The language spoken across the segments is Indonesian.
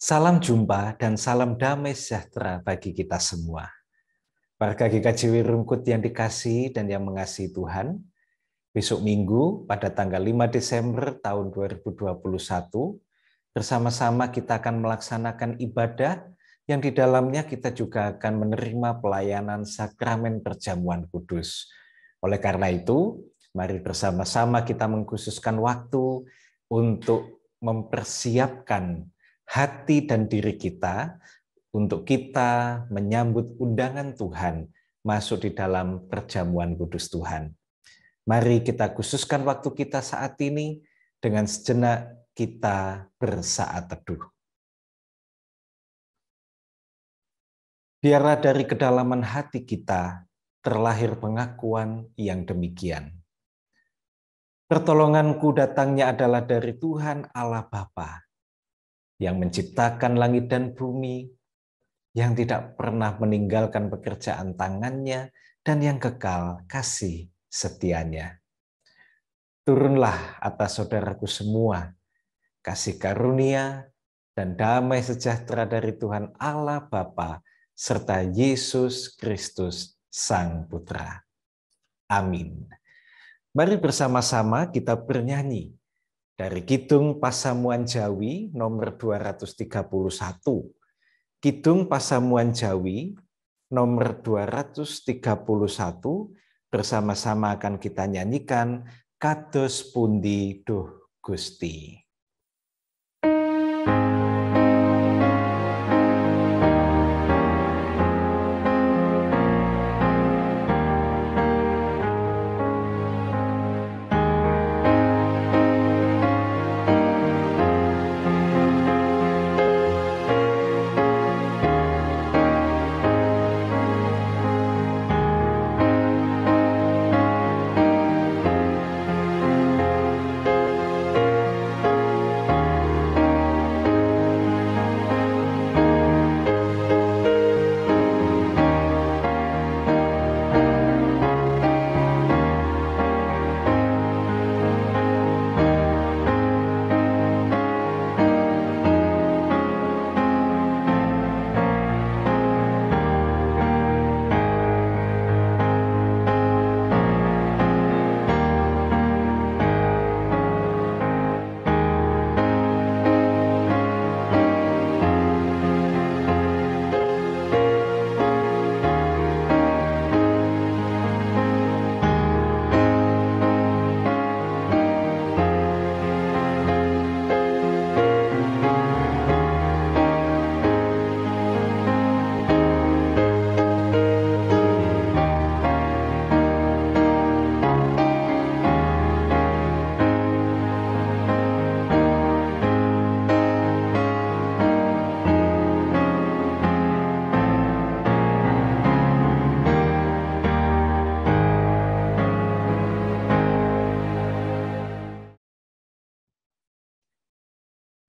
Salam jumpa dan salam damai sejahtera bagi kita semua. Warga GKJ Rungkut yang dikasihi dan yang mengasihi Tuhan, besok Minggu pada tanggal 5 Desember tahun 2021, bersama-sama kita akan melaksanakan ibadah yang di dalamnya kita juga akan menerima pelayanan sakramen perjamuan kudus. Oleh karena itu, mari bersama-sama kita mengkhususkan waktu untuk mempersiapkan hati dan diri kita untuk kita menyambut undangan Tuhan masuk di dalam perjamuan kudus Tuhan. Mari kita khususkan waktu kita saat ini dengan sejenak kita bersaat teduh. Biarlah dari kedalaman hati kita terlahir pengakuan yang demikian. Pertolonganku datangnya adalah dari Tuhan Allah Bapa, yang menciptakan langit dan bumi, yang tidak pernah meninggalkan pekerjaan tangannya, dan yang kekal kasih setianya. Turunlah atas saudaraku semua, kasih karunia dan damai sejahtera dari Tuhan Allah Bapa, serta Yesus Kristus Sang Putra. Amin. Mari bersama-sama kita bernyanyi dari Kidung Pasamuan Jawi nomor 231. Kidung Pasamuan Jawi nomor 231 bersama-sama akan kita nyanyikan Kados Pundi Duh Gusti.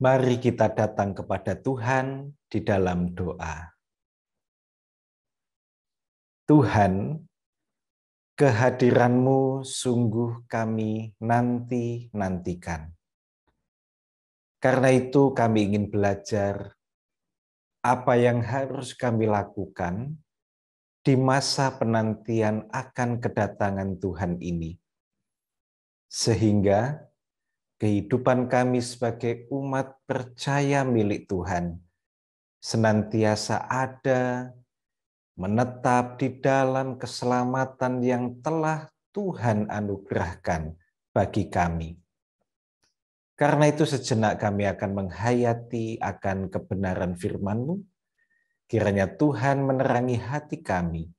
Mari kita datang kepada Tuhan di dalam doa. Tuhan, kehadiran-Mu sungguh kami nanti-nantikan. Karena itu kami ingin belajar apa yang harus kami lakukan di masa penantian akan kedatangan Tuhan ini. Sehingga kehidupan kami sebagai umat percaya milik Tuhan senantiasa ada, menetap di dalam keselamatan yang telah Tuhan anugerahkan bagi kami. Karena itu sejenak kami akan menghayati akan kebenaran firman-Mu. Kiranya Tuhan menerangi hati kami,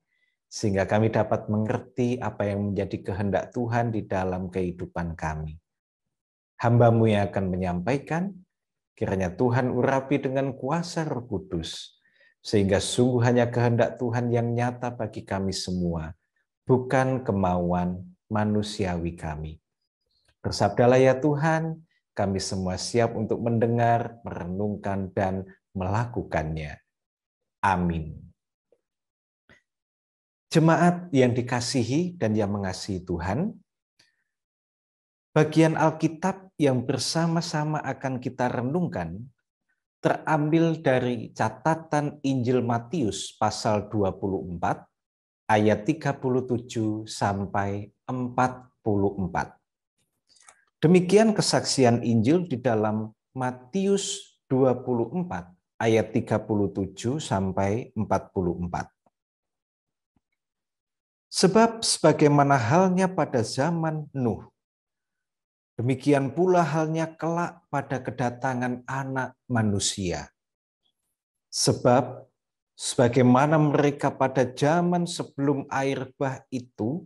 sehingga kami dapat mengerti apa yang menjadi kehendak Tuhan di dalam kehidupan kami. Hamba-Mu yang akan menyampaikan, kiranya Tuhan urapi dengan kuasa Roh Kudus, sehingga sungguh hanya kehendak Tuhan yang nyata bagi kami semua, bukan kemauan manusiawi kami. Bersabdalah ya Tuhan, kami semua siap untuk mendengar, merenungkan, dan melakukannya. Amin. Jemaat yang dikasihi dan yang mengasihi Tuhan, bagian Alkitab yang bersama-sama akan kita renungkan terambil dari catatan Injil Matius pasal 24 ayat 37 sampai 44. Demikian kesaksian Injil di dalam Matius 24 ayat 37 sampai 44. Sebab sebagaimana halnya pada zaman Nuh, demikian pula halnya kelak pada kedatangan Anak Manusia. Sebab sebagaimana mereka pada zaman sebelum air bah itu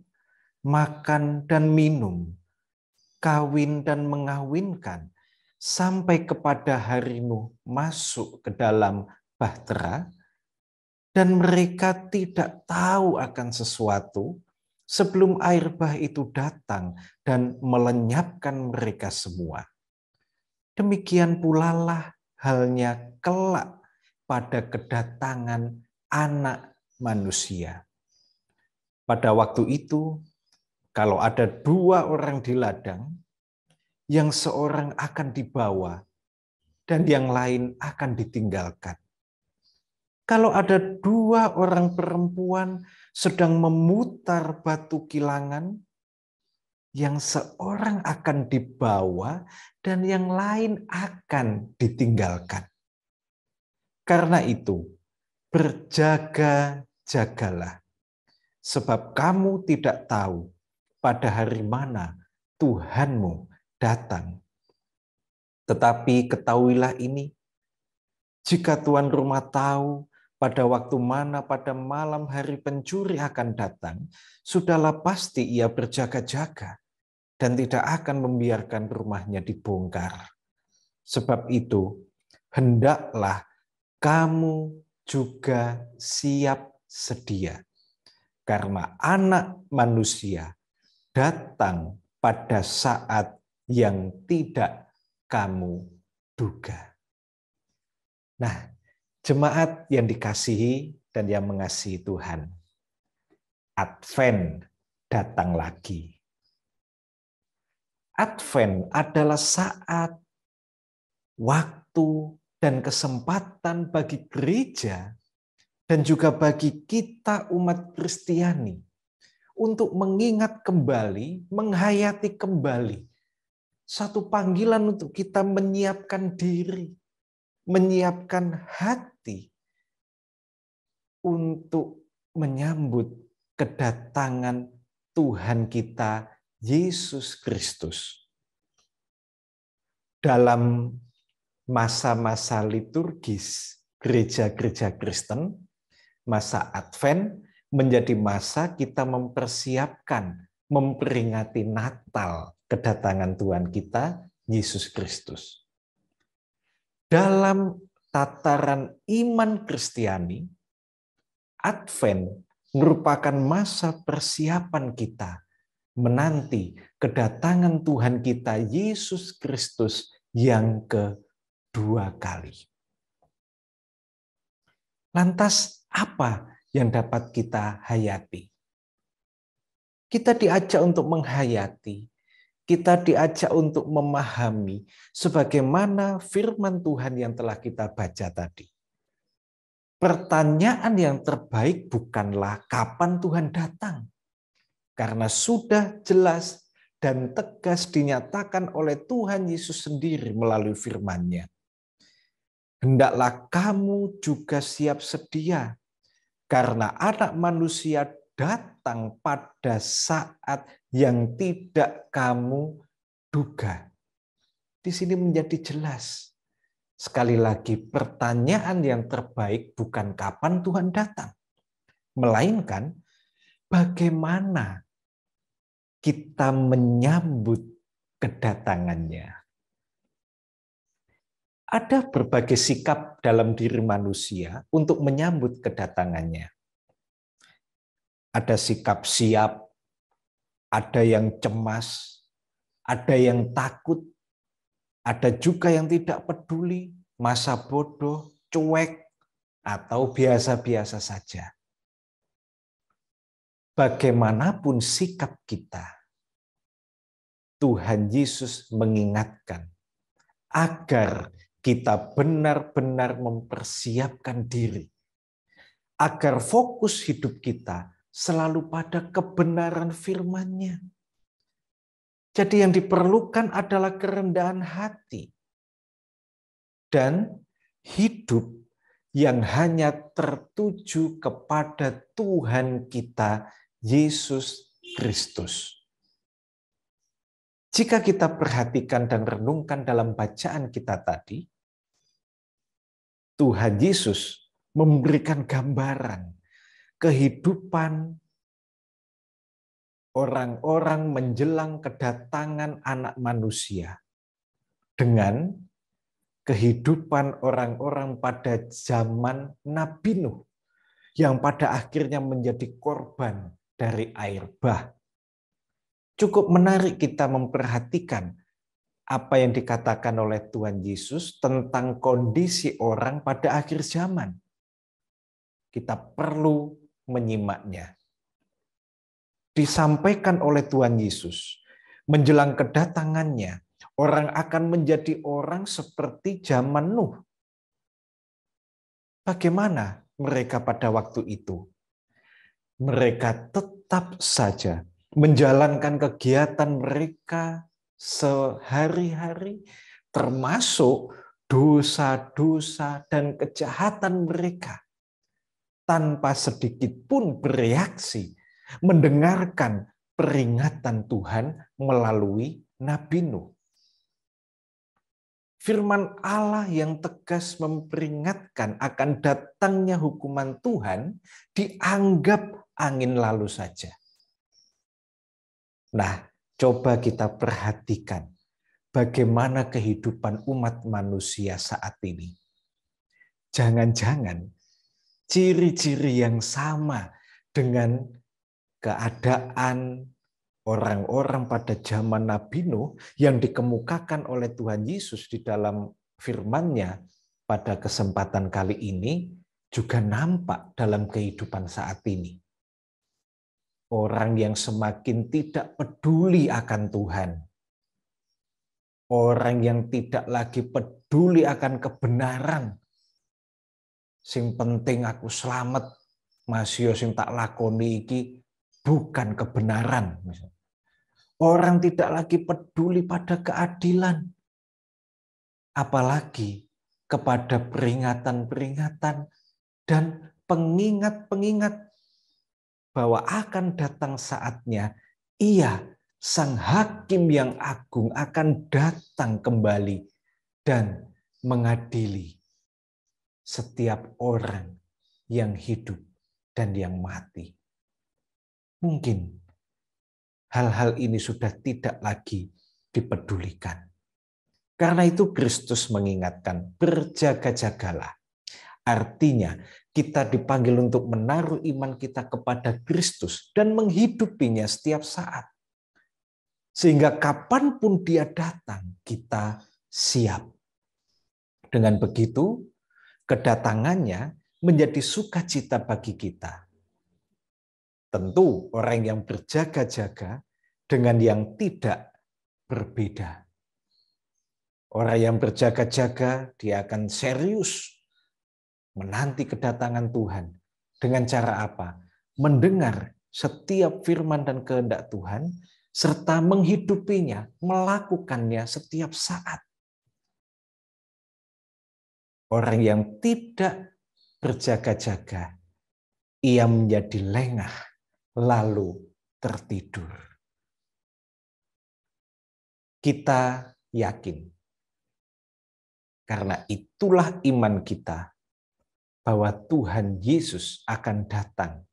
makan dan minum, kawin dan mengawinkan, sampai kepada hari Nuh masuk ke dalam bahtera, dan mereka tidak tahu akan sesuatu sebelum air bah itu datang dan melenyapkan mereka semua. Demikian pula lah halnya kelak pada kedatangan Anak Manusia. Pada waktu itu, kalau ada 2 orang di ladang, yang seorang akan dibawa dan yang lain akan ditinggalkan. Kalau ada 2 orang perempuan sedang memutar batu kilangan, yang seorang akan dibawa dan yang lain akan ditinggalkan. Karena itu, berjaga-jagalah, sebab kamu tidak tahu pada hari mana Tuhanmu datang. Tetapi ketahuilah ini, jika tuan rumah tahu pada waktu mana pada malam hari pencuri akan datang, sudahlah pasti ia berjaga-jaga dan tidak akan membiarkan rumahnya dibongkar. Sebab itu, hendaklah kamu juga siap sedia, karena Anak Manusia datang pada saat yang tidak kamu duga. Nah, jemaat yang dikasihi dan yang mengasihi Tuhan, Advent datang lagi. Advent adalah saat, waktu, dan kesempatan bagi gereja dan juga bagi kita umat Kristiani untuk mengingat kembali, menghayati kembali satu panggilan untuk kita menyiapkan diri, menyiapkan hati untuk menyambut kedatangan Tuhan kita Yesus Kristus. Dalam masa-masa liturgis gereja-gereja Kristen, masa Advent menjadi masa kita mempersiapkan, memperingati Natal, kedatangan Tuhan kita Yesus Kristus. Dalam tataran iman Kristiani, Advent merupakan masa persiapan kita menanti kedatangan Tuhan kita Yesus Kristus yang kedua kali. Lantas apa yang dapat kita hayati? Kita diajak untuk menghayati, kita diajak untuk memahami sebagaimana firman Tuhan yang telah kita baca tadi. Pertanyaan yang terbaik bukanlah kapan Tuhan datang, karena sudah jelas dan tegas dinyatakan oleh Tuhan Yesus sendiri melalui firman-Nya. Hendaklah kamu juga siap sedia, karena Anak Manusia datang pada saat yang tidak kamu duga. Di sini menjadi jelas. Sekali lagi, pertanyaan yang terbaik bukan kapan Tuhan datang, melainkan bagaimana kita menyambut kedatangannya. Ada berbagai sikap dalam diri manusia untuk menyambut kedatangannya. Ada sikap siap, ada yang cemas, ada yang takut, ada juga yang tidak peduli, masa bodoh, cuek, atau biasa-biasa saja. Bagaimanapun sikap kita, Tuhan Yesus mengingatkan agar kita benar-benar mempersiapkan diri agar fokus hidup kita selalu pada kebenaran firman-Nya. Jadi yang diperlukan adalah kerendahan hati dan hidup yang hanya tertuju kepada Tuhan kita, Yesus Kristus. Jika kita perhatikan dan renungkan dalam bacaan kita tadi, Tuhan Yesus memberikan gambaran kehidupan orang-orang menjelang kedatangan Anak Manusia dengan kehidupan orang-orang pada zaman Nabi Nuh yang pada akhirnya menjadi korban dari air bah. Cukup menarik kita memperhatikan apa yang dikatakan oleh Tuhan Yesus tentang kondisi orang pada akhir zaman. Kita perlu menyimaknya. Disampaikan oleh Tuhan Yesus, menjelang kedatangannya, orang akan menjadi orang seperti zaman Nuh. Bagaimana mereka pada waktu itu? Mereka tetap saja menjalankan kegiatan mereka sehari-hari, termasuk dosa-dosa dan kejahatan mereka, tanpa sedikit pun bereaksi mendengarkan peringatan Tuhan melalui Nabi Nuh. Firman Allah yang tegas memperingatkan akan datangnya hukuman Tuhan dianggap angin lalu saja. Nah, coba kita perhatikan bagaimana kehidupan umat manusia saat ini. Jangan-jangan ciri-ciri yang sama dengan keadaan orang-orang pada zaman Nabi Nuh yang dikemukakan oleh Tuhan Yesus di dalam firman-Nya pada kesempatan kali ini juga nampak dalam kehidupan saat ini. Orang yang semakin tidak peduli akan Tuhan. Orang yang tidak lagi peduli akan kebenaran. Sing penting aku selamat, masih sing tak lakoni iki bukan kebenaran. Orang tidak lagi peduli pada keadilan. Apalagi kepada peringatan-peringatan dan pengingat-pengingat bahwa akan datang saatnya Ia, Sang Hakim yang agung, akan datang kembali dan mengadili setiap orang yang hidup dan yang mati. Mungkin hal-hal ini sudah tidak lagi dipedulikan. Karena itu Kristus mengingatkan, berjaga-jagalah. Artinya, kita dipanggil untuk menaruh iman kita kepada Kristus dan menghidupinya setiap saat. Sehingga kapanpun dia datang, kita siap. Dengan begitu, kedatangannya menjadi sukacita bagi kita. Tentu orang yang berjaga-jaga dengan yang tidak berbeda. Orang yang berjaga-jaga, dia akan serius menanti kedatangan Tuhan. Dengan cara apa? Mendengar setiap firman dan kehendak Tuhan, serta menghidupinya, melakukannya setiap saat. Orang yang tidak berjaga-jaga, ia menjadi lengah, lalu tertidur. Kita yakin, karena itulah iman kita, bahwa Tuhan Yesus akan datang.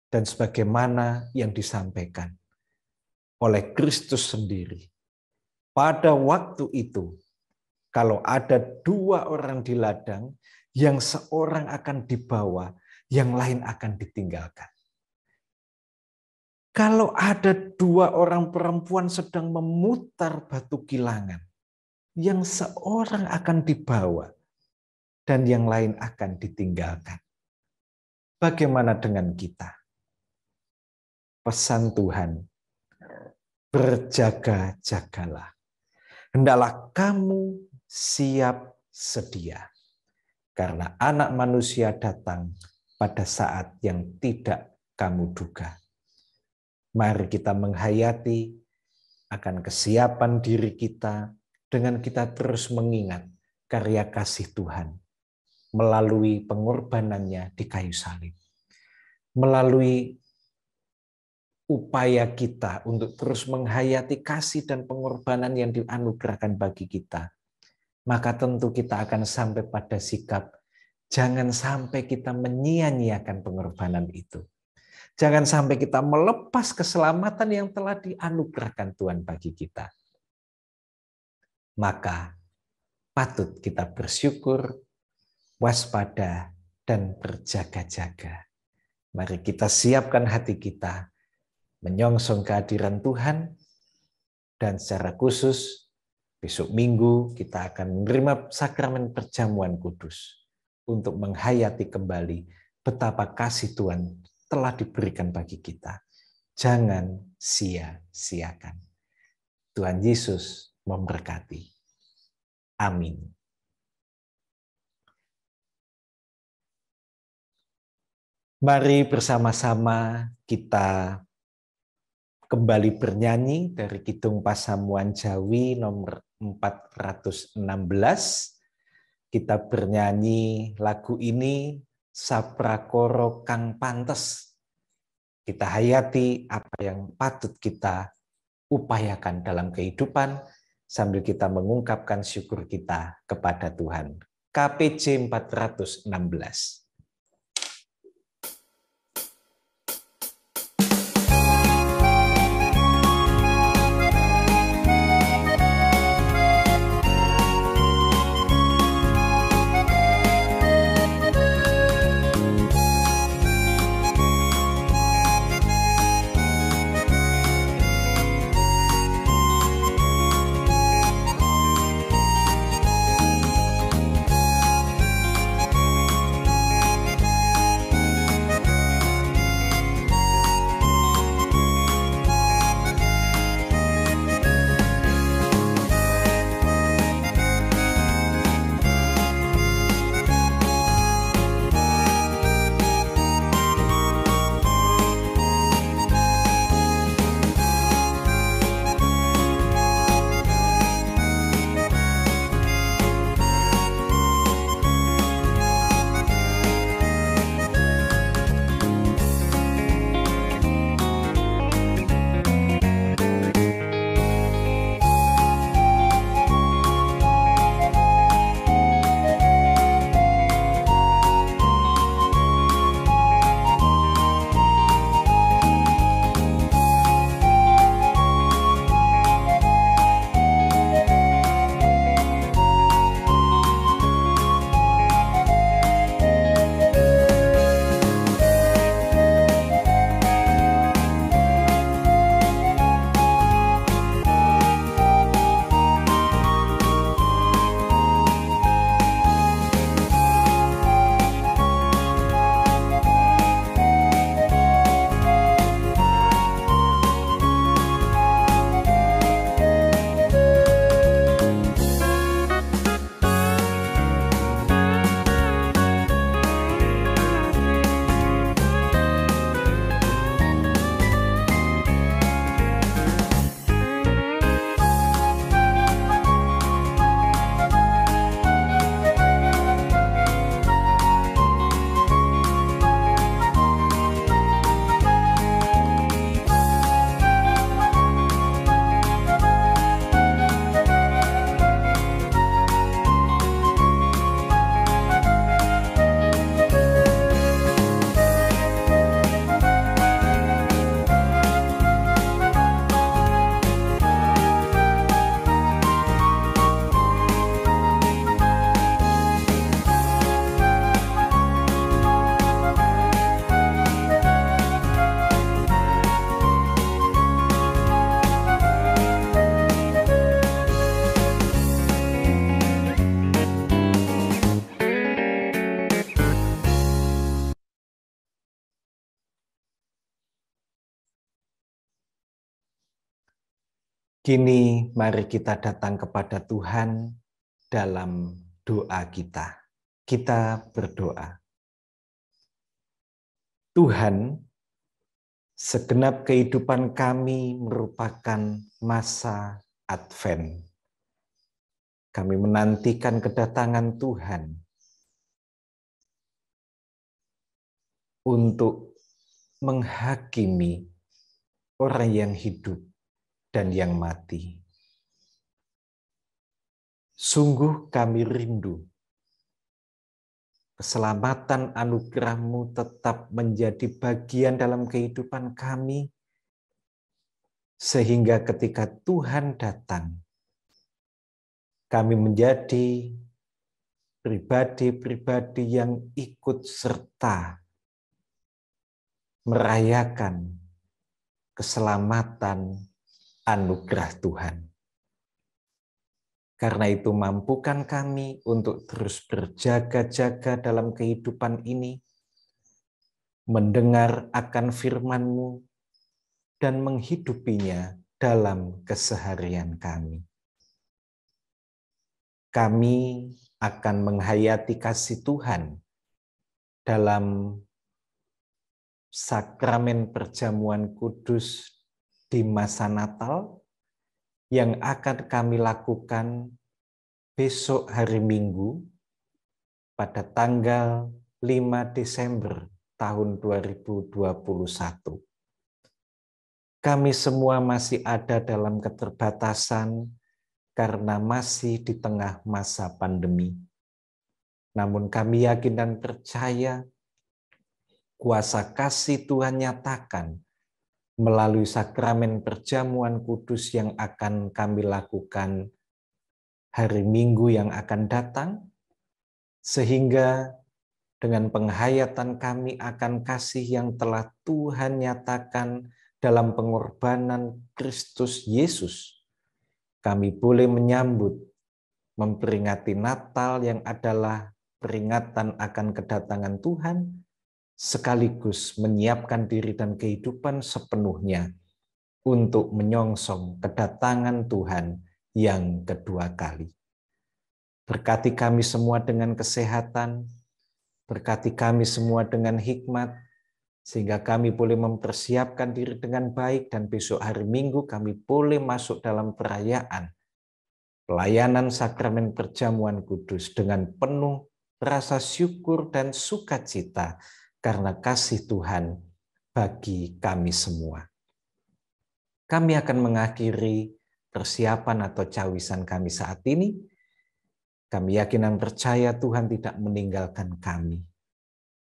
Dan sebagaimana yang disampaikan oleh Kristus sendiri, pada waktu itu, kalau ada dua orang di ladang, yang seorang akan dibawa, yang lain akan ditinggalkan. Kalau ada dua orang perempuan sedang memutar batu kilangan, yang seorang akan dibawa, dan yang lain akan ditinggalkan. Bagaimana dengan kita? Pesan Tuhan, berjaga-jagalah. Hendaklah kamu siap sedia. Karena Anak Manusia datang pada saat yang tidak kamu duga. Mari kita menghayati akan kesiapan diri kita dengan kita terus mengingat karya kasih Tuhan melalui pengorbanannya di kayu salib. Melalui upaya kita untuk terus menghayati kasih dan pengorbanan yang dianugerahkan bagi kita, maka tentu kita akan sampai pada sikap jangan sampai kita menyia-nyiakan pengorbanan itu. Jangan sampai kita melepas keselamatan yang telah dianugerahkan Tuhan bagi kita. Maka patut kita bersyukur, waspada, dan berjaga-jaga. Mari kita siapkan hati kita menyongsong kehadiran Tuhan, dan secara khusus besok Minggu kita akan menerima sakramen perjamuan kudus untuk menghayati kembali betapa kasih Tuhan telah diberikan bagi kita. Jangan sia-siakan. Tuhan Yesus memberkati. Amin. Mari bersama-sama kita kembali bernyanyi dari Kidung Pasamuan Jawi nomor 416. Kita bernyanyi lagu ini, Saprakoro Kang Pantes. Kita hayati apa yang patut kita upayakan dalam kehidupan sambil kita mengungkapkan syukur kita kepada Tuhan. KPJ 416. Kini mari kita datang kepada Tuhan dalam doa kita. Kita berdoa. Tuhan, segenap kehidupan kami merupakan masa Advent. Kami menantikan kedatangan Tuhan untuk menghakimi orang yang hidup dan yang mati. Sungguh kami rindu keselamatan anugerah-Mu tetap menjadi bagian dalam kehidupan kami, sehingga ketika Tuhan datang, kami menjadi pribadi-pribadi yang ikut serta merayakan keselamatan anugerah Tuhan. Karena itu mampukan kami untuk terus berjaga-jaga dalam kehidupan ini, mendengar akan firman-Mu, dan menghidupinya dalam keseharian kami. Kami akan menghayati kasih Tuhan dalam sakramen perjamuan kudus di masa Natal yang akan kami lakukan besok hari Minggu pada tanggal 5 Desember tahun 2021. Kami semua masih ada dalam keterbatasan karena masih di tengah masa pandemi. Namun kami yakin dan percaya kuasa kasih Tuhan nyatakan melalui sakramen perjamuan kudus yang akan kami lakukan hari Minggu yang akan datang, sehingga dengan penghayatan kami akan kasih yang telah Tuhan nyatakan dalam pengorbanan Kristus Yesus, kami boleh menyambut, memperingati Natal yang adalah peringatan akan kedatangan Tuhan, sekaligus menyiapkan diri dan kehidupan sepenuhnya untuk menyongsong kedatangan Tuhan yang kedua kali. Berkati kami semua dengan kesehatan, berkati kami semua dengan hikmat, sehingga kami boleh mempersiapkan diri dengan baik dan besok hari Minggu kami boleh masuk dalam perayaan pelayanan sakramen perjamuan kudus dengan penuh rasa syukur dan sukacita karena kasih Tuhan bagi kami semua. Kami akan mengakhiri persiapan atau cawisan kami saat ini. Kami yakin dan percaya Tuhan tidak meninggalkan kami.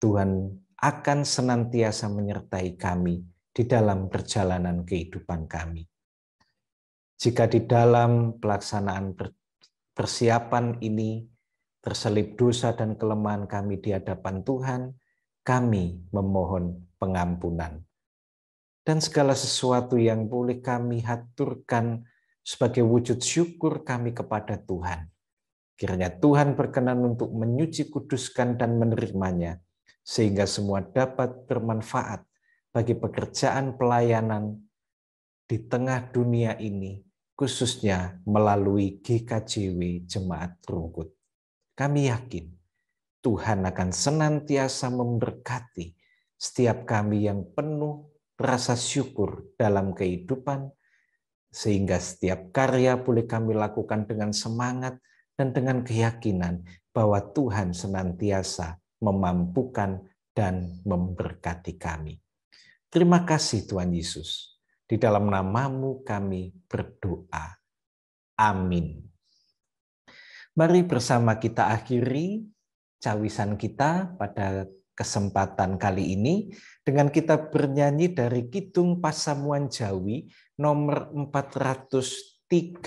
Tuhan akan senantiasa menyertai kami di dalam perjalanan kehidupan kami. Jika di dalam pelaksanaan persiapan ini terselip dosa dan kelemahan kami di hadapan Tuhan, kami memohon pengampunan. Dan segala sesuatu yang boleh kami haturkan sebagai wujud syukur kami kepada Tuhan. Kiranya Tuhan berkenan untuk menyuci, kuduskan, dan menerimanya, sehingga semua dapat bermanfaat bagi pekerjaan pelayanan di tengah dunia ini, khususnya melalui GKJW Jemaat Rungkut. Kami yakin Tuhan akan senantiasa memberkati setiap kami yang penuh rasa syukur dalam kehidupan, sehingga setiap karya boleh kami lakukan dengan semangat dan dengan keyakinan bahwa Tuhan senantiasa memampukan dan memberkati kami. Terima kasih Tuhan Yesus. Di dalam nama-Mu kami berdoa. Amin. Mari bersama kita akhiri cawisan kita pada kesempatan kali ini dengan kita bernyanyi dari Kidung Pasamuan Jawi nomor 434,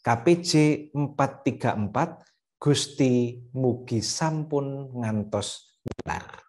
KPJ 434, Gusti mugi sampun ngantos milar.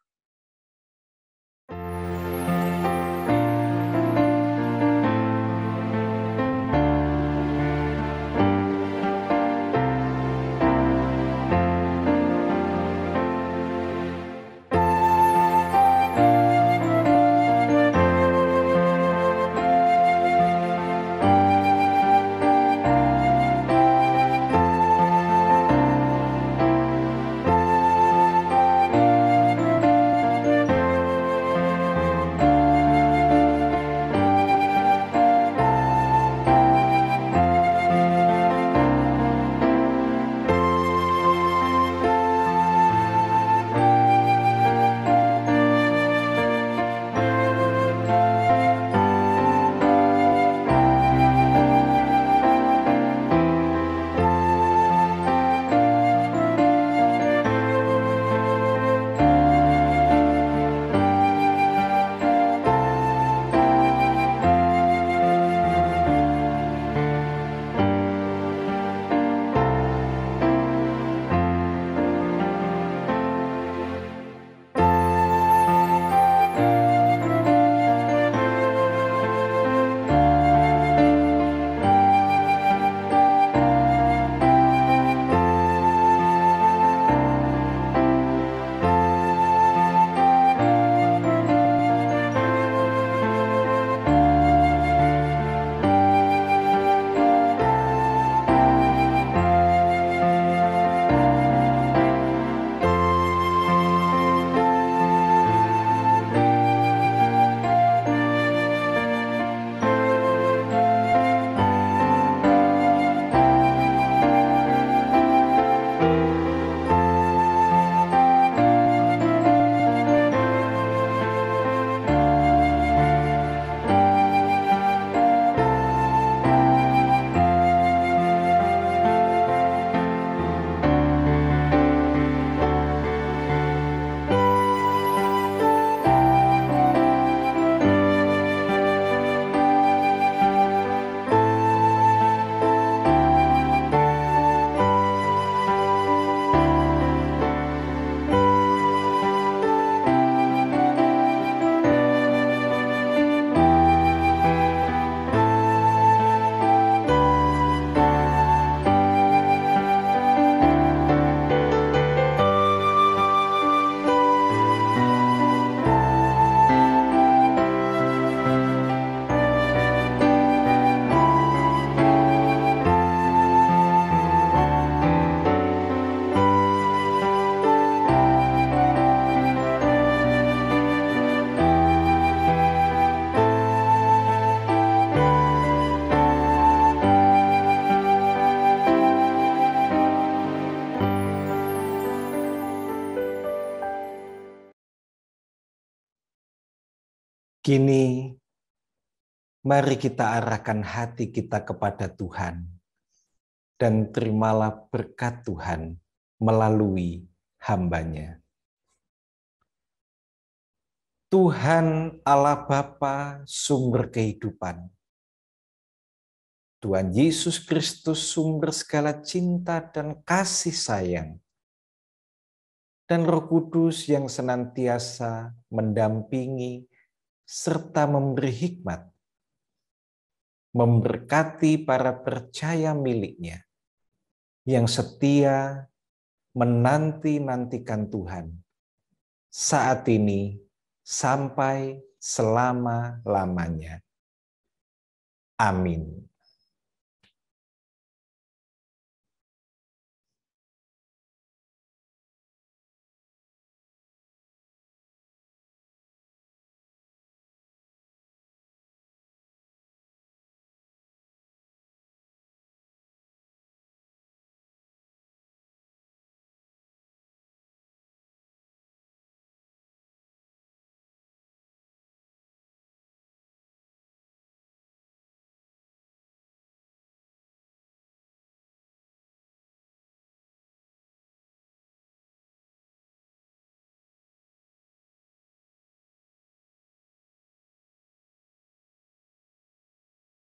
Kini, mari kita arahkan hati kita kepada Tuhan, dan terimalah berkat Tuhan melalui hamba-Nya. Tuhan Allah Bapa, sumber kehidupan. Tuhan Yesus Kristus, sumber segala cinta dan kasih sayang. Dan Roh Kudus yang senantiasa mendampingi serta memberi hikmat, memberkati para percaya miliknya yang setia menanti-nantikan Tuhan saat ini sampai selama-lamanya. Amin.